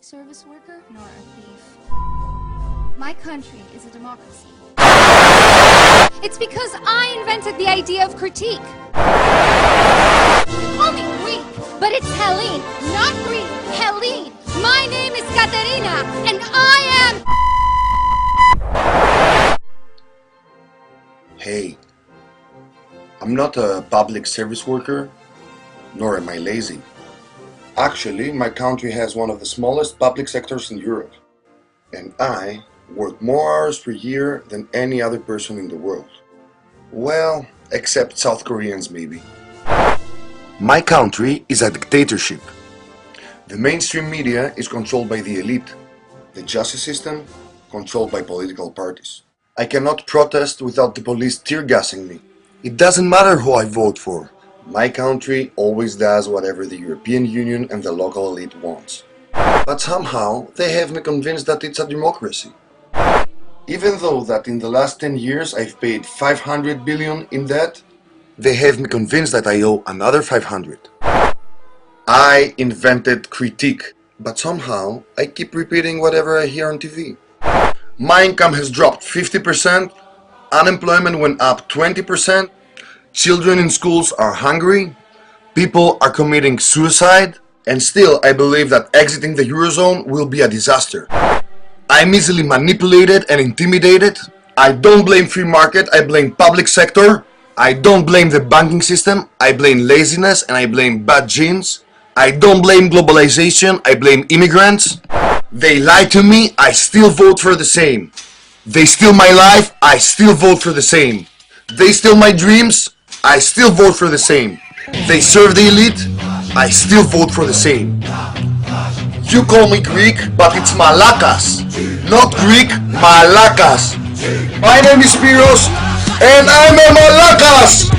service worker nor a thief. My country is a democracy. It's because I invented the idea of critique. Call me Greek, but it's Helene, not Greek, Helene. My name is Katerina, and I am... Hey, I'm not a public service worker, nor am I lazy. Actually, my country has one of the smallest public sectors in Europe, and I work more hours per year than any other person in the world. Well, except South Koreans maybe. My country is a dictatorship. The mainstream media is controlled by the elite. The justice system controlled by political parties. I cannot protest without the police tear-gassing me. It doesn't matter who I vote for. My country always does whatever the European Union and the local elite wants. But somehow they have me convinced that it's a democracy. Even though that in the last 10 years I've paid 500 billion in debt, they have me convinced that I owe another 500. I invented critique, but somehow I keep repeating whatever I hear on TV. My income has dropped 50%, unemployment went up 20%, children in schools are hungry, people are committing suicide, and still I believe that exiting the Eurozone will be a disaster. I'm easily manipulated and intimidated. I don't blame free market, I blame public sector. I don't blame the banking system, I blame laziness and I blame bad genes. I don't blame globalization, I blame immigrants. They lie to me, I still vote for the same. They steal my life, I still vote for the same. They steal my dreams, I still vote for the same. They serve the elite, I still vote for the same. You call me Greek, but it's Malakas. Not Greek, Malakas. My name is Spiros, and I'm a Malakas!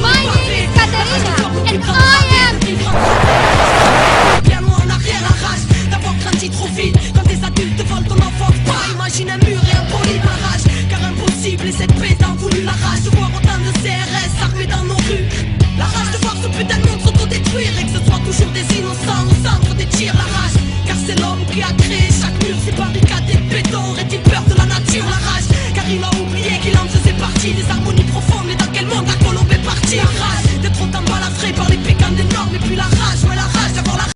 My name is Katerina, and I am... Bien loin en arrière, la rage, d'abord crainte trop vite. Quand tes adultes volent ton enfance, pas imaginer